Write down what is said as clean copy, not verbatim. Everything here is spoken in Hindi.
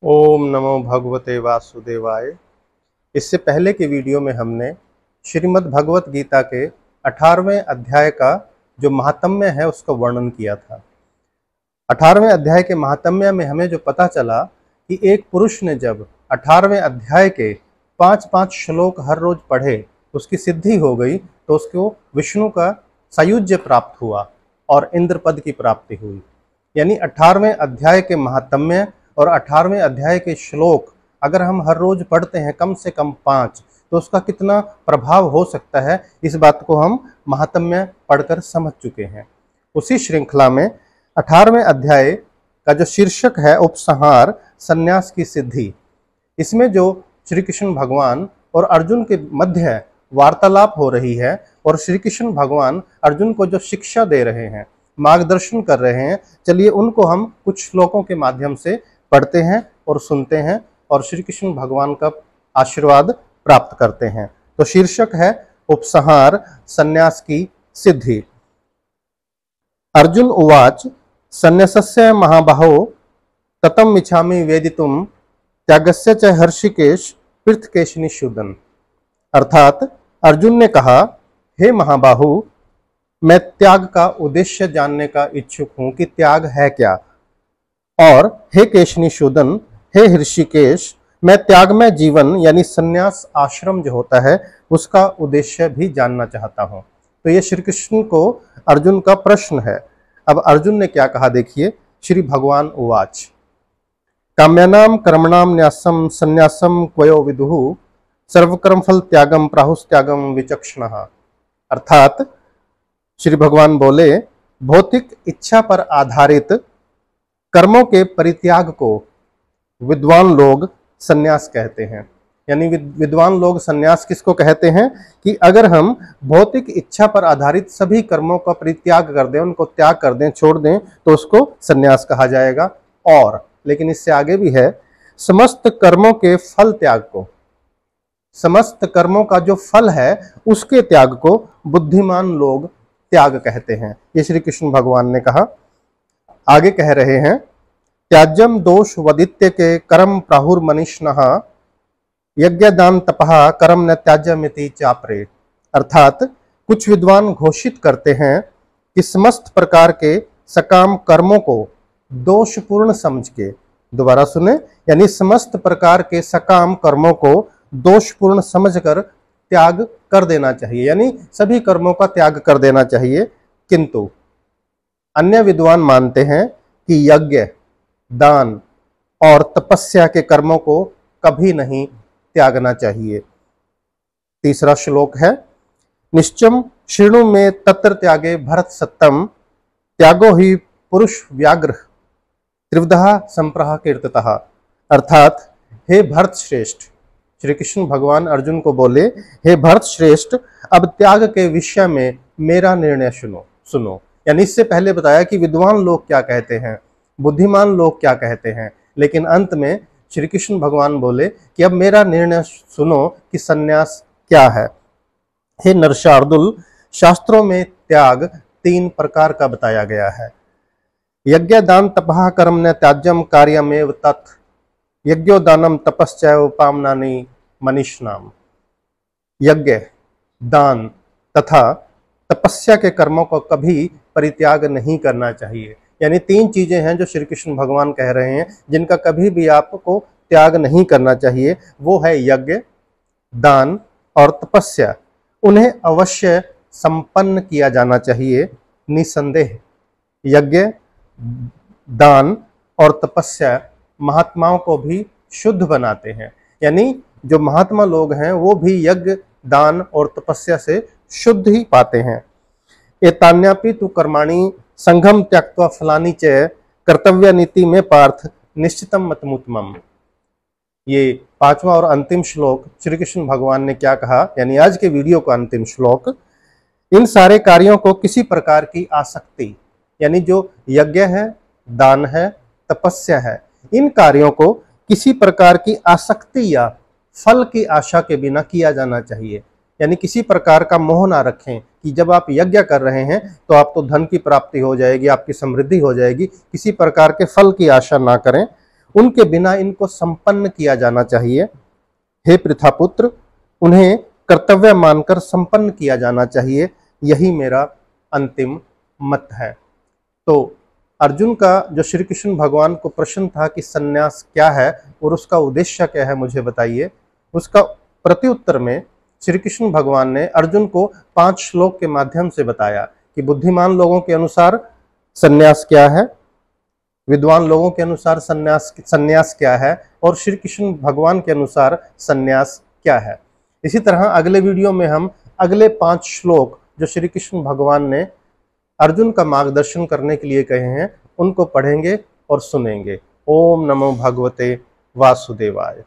ओम नमो भगवते वासुदेवाय। इससे पहले के वीडियो में हमने श्रीमद् भगवत गीता के 18वें अध्याय का जो महात्म्य है उसका वर्णन किया था। 18वें अध्याय के महात्म्य में हमें जो पता चला कि एक पुरुष ने जब 18वें अध्याय के 5-5 श्लोक हर रोज पढ़े उसकी सिद्धि हो गई, तो उसको विष्णु का सायुज्य प्राप्त हुआ और इंद्र पद की प्राप्ति हुई। यानी 18वें अध्याय के महात्म्य और 18वें अध्याय के श्लोक अगर हम हर रोज पढ़ते हैं कम से कम 5, तो उसका कितना प्रभाव हो सकता है, इस बात को हम महात्म्य पढ़कर समझ चुके हैं। उसी श्रृंखला में 18वें अध्याय का जो शीर्षक है उपसंहार संन्यास की सिद्धि, इसमें जो श्री कृष्ण भगवान और अर्जुन के मध्य वार्तालाप हो रही है और श्री कृष्ण भगवान अर्जुन को जो शिक्षा दे रहे हैं, मार्गदर्शन कर रहे हैं, चलिए उनको हम कुछ श्लोकों के माध्यम से पढ़ते हैं और सुनते हैं और श्री कृष्ण भगवान का आशीर्वाद प्राप्त करते हैं। तो शीर्षक है उपसंहार संन्यास की सिद्धि। अर्जुन उवाच संन्यासस्य महाबाहो ततम इच्छामि वेदितुम त्यागस्य च हर्षिकेश पृथकेशनिषूदन। अर्थात अर्जुन ने कहा, हे महाबाहु, मैं त्याग का उद्देश्य जानने का इच्छुक हूं कि त्याग है क्या, और हे केशनिषूदन, हे हृषिकेश, मैं त्यागमय जीवन यानी संन्यास आश्रम जो होता है उसका उद्देश्य भी जानना चाहता हूं। तो ये श्री कृष्ण को अर्जुन का प्रश्न है। अब अर्जुन ने क्या कहा देखिए। श्री भगवान उवाच काम्यानाम कर्मणाम न्यासम संन्यासम क्वयो विदुः सर्वकर्म फल त्यागम प्राहुस्त्यागम विचक्षणः। अर्थात श्री भगवान बोले, भौतिक इच्छा पर आधारित कर्मों के परित्याग को विद्वान लोग संन्यास कहते हैं। यानी विद्वान लोग संन्यास किसको कहते हैं कि अगर हम भौतिक इच्छा पर आधारित सभी कर्मों का परित्याग कर दें, उनको त्याग कर दें, छोड़ दें, तो उसको संन्यास कहा जाएगा। और लेकिन इससे आगे भी है, समस्त कर्मों के फल त्याग को, समस्त कर्मों का जो फल है उसके त्याग को बुद्धिमान लोग त्याग कहते हैं। ये श्री कृष्ण भगवान ने कहा। आगे कह रहे हैं, त्याज्यम दोष वदित्य के कर्म प्राहुर मनीषिणः यज्ञ दान तपः कर्म न त्याज्यमिति चापरे। अर्थात कुछ विद्वान घोषित करते हैं कि समस्त प्रकार के सकाम कर्मों को दोषपूर्ण समझ के, दोबारा सुने, यानी समस्त प्रकार के सकाम कर्मों को दोषपूर्ण समझकर त्याग कर देना चाहिए, यानी सभी कर्मों का त्याग कर देना चाहिए। किंतु अन्य विद्वान मानते हैं कि यज्ञ, दान और तपस्या के कर्मों को कभी नहीं त्यागना चाहिए। तीसरा श्लोक है, निश्चम शृणु में तत्र त्यागे भरत सत्तम त्यागो ही पुरुष व्याघ्र त्रिविधः संप्रह कीर्तितः। अर्थात हे भरत श्रेष्ठ, श्री कृष्ण भगवान अर्जुन को बोले, हे भरत श्रेष्ठ, अब त्याग के विषय में मेरा निर्णय सुनो। यानी इससे पहले बताया कि विद्वान लोग क्या कहते हैं, बुद्धिमान लोग क्या कहते हैं, लेकिन अंत में श्री कृष्ण भगवान बोले कि अब मेरा निर्णय सुनो कि सन्यास क्या है। हे नरशार्दुल, शास्त्रों में त्याग 3 प्रकार का बताया गया है। यज्ञ दान तपः कर्म न त्याज्यम कार्यमेव तत् यज्ञोदानम तपश्चैव पावनानि मनीषिणाम्। यज्ञ, दान तथा तपस्या के कर्मों को कभी परित्याग नहीं करना चाहिए। यानी 3 चीजें हैं जो श्री कृष्ण भगवान कह रहे हैं जिनका कभी भी आपको त्याग नहीं करना चाहिए। वो है यज्ञ, दान और तपस्या। उन्हें अवश्य संपन्न किया जाना चाहिए, निसंदेह। यज्ञ, दान और तपस्या महात्माओं को भी शुद्ध बनाते हैं। यानी जो महात्मा लोग हैं वो भी यज्ञ, दान और तपस्या से शुद्ध ही पाते हैं। एतान्यापि तु कर्माणि संघम त्यक्त्वा फलानि च कर्तव्य नीति में पार्थ निश्चितम मतमुत्तमम्। ये 5वां और अंतिम श्लोक श्री कृष्ण भगवान ने क्या कहा, यानी आज के वीडियो का अंतिम श्लोक, इन सारे कार्यों को किसी प्रकार की आसक्ति, यानी जो यज्ञ है, दान है, तपस्या है, इन कार्यों को किसी प्रकार की आसक्ति या फल की आशा के बिना किया जाना चाहिए। यानी किसी प्रकार का मोह ना रखें कि जब आप यज्ञ कर रहे हैं तो आप तो धन की प्राप्ति हो जाएगी, आपकी समृद्धि हो जाएगी। किसी प्रकार के फल की आशा ना करें। उनके बिना इनको संपन्न किया जाना चाहिए। हे पृथापुत्र, उन्हें कर्तव्य मानकर संपन्न किया जाना चाहिए, यही मेरा अंतिम मत है। तो अर्जुन का जो श्री कृष्ण भगवान को प्रश्न था कि सन्यास क्या है और उसका उद्देश्य क्या है, मुझे बताइए, उसका प्रत्युत्तर में श्री कृष्ण भगवान ने अर्जुन को 5 श्लोक के माध्यम से बताया कि बुद्धिमान लोगों के अनुसार सन्यास क्या है, विद्वान लोगों के अनुसार सन्यास क्या है, और श्री कृष्ण भगवान के अनुसार सन्यास क्या है। इसी तरह अगले वीडियो में हम अगले 5 श्लोक जो श्री कृष्ण भगवान ने अर्जुन का मार्गदर्शन करने के लिए कहे हैं, उनको पढ़ेंगे और सुनेंगे। ओम नमो भगवते वासुदेवाय।